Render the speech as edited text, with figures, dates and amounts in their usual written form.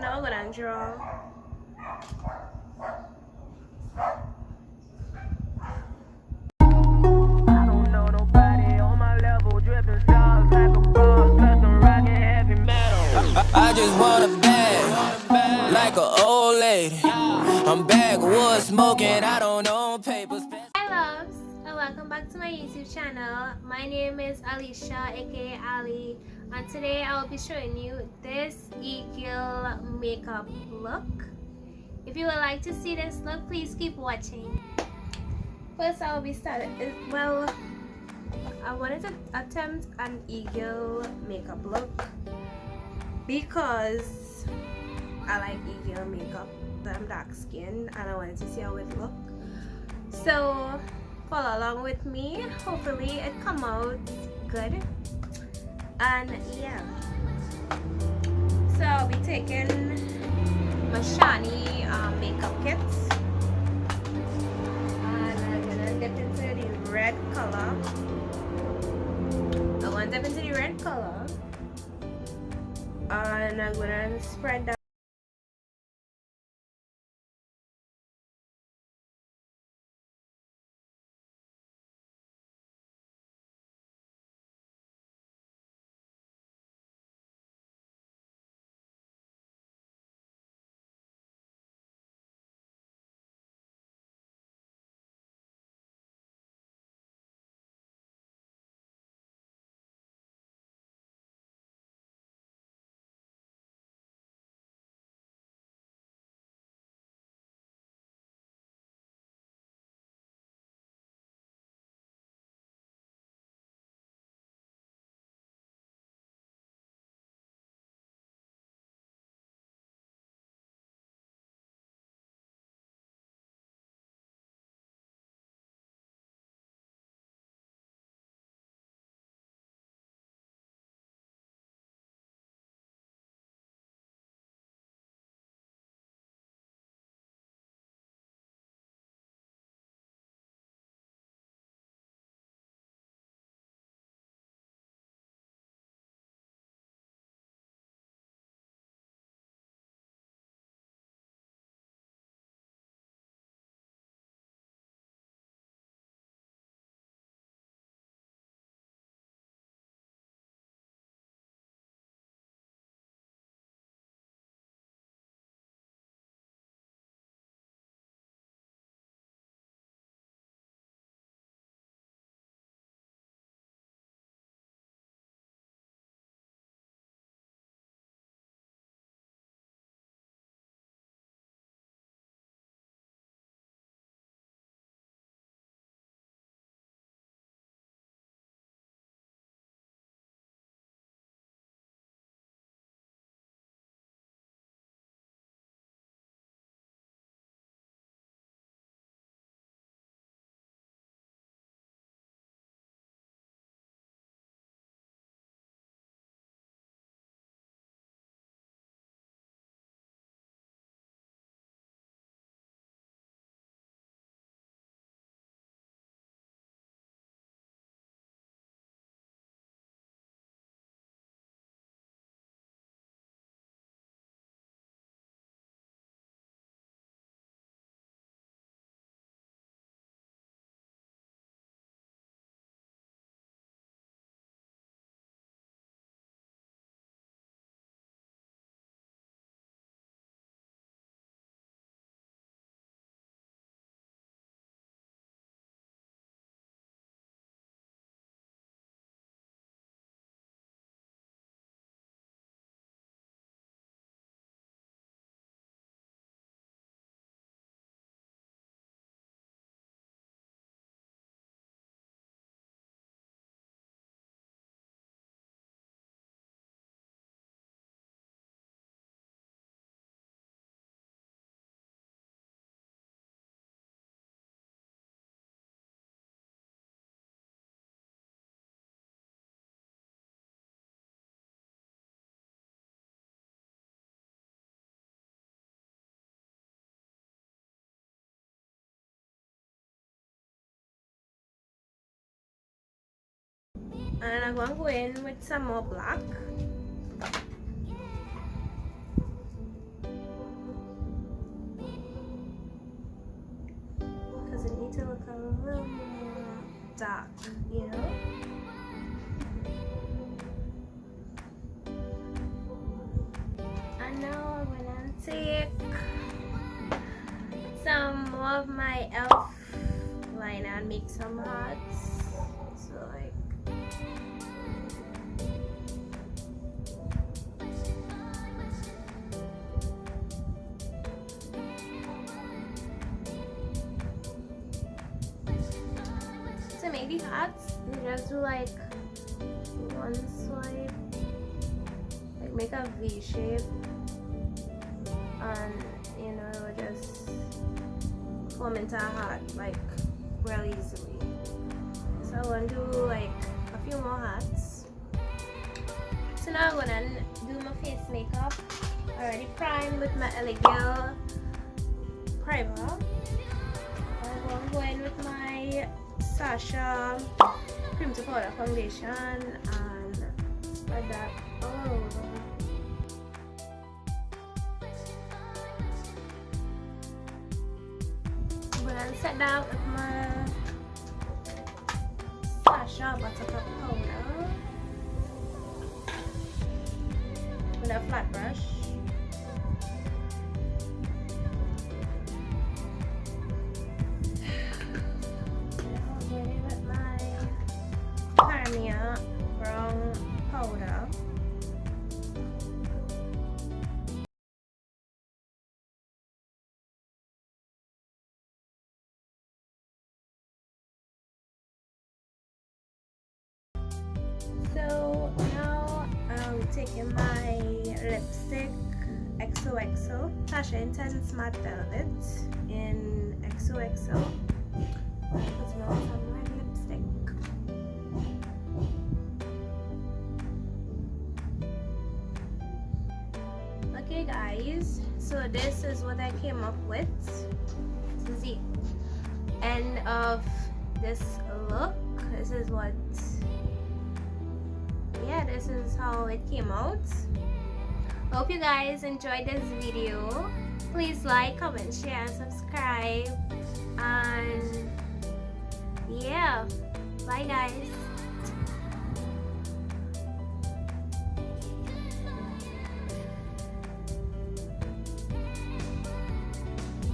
now we're gonna draw. I just want a bag, like an old lady. I'm backwoods smoking, I don't own papers. Hi loves, and welcome back to my YouTube channel. My name is Alicia, aka Ali, and today I will be showing you this Egirl makeup look. If you would like to see this look, please keep watching. First I will be started. Well, I wanted to attempt an Egirl makeup look because I like Egirl makeup. I'm dark skinned and I wanted to see how it looked. So follow along with me. Hopefully it come out good. And yeah. So I'll be taking my shiny makeup kits. And I'm gonna dip into the red color. I want to dip into the red color. And I'm gonna spread that. And I'm going to go in with some more black. little more dark, you know. And now I'm gonna take some of my elf liner and make some hearts. So like to make these hearts, you just do like one swipe, like make a V shape, and you know it will just form into a heart like real easily. So I want to do like a few more hearts. So now I'm gonna do my face makeup. Already primed with my Egirl primer. I'm going with my Sasha cream to powder foundation and spread that all over. I'm gonna set down with my Sasha buttercup powder with a flat brush. Brown powder. So now I'm taking my lipstick XOXO Tasha Intense Matte Velvet in XOXO. Putting on some red lipstick. Okay guys, so this is what I came up with. This is the end of this look. This is what, yeah, this is how it came out. Hope you guys enjoyed this video. Please like, comment, share, and subscribe. And yeah, bye guys.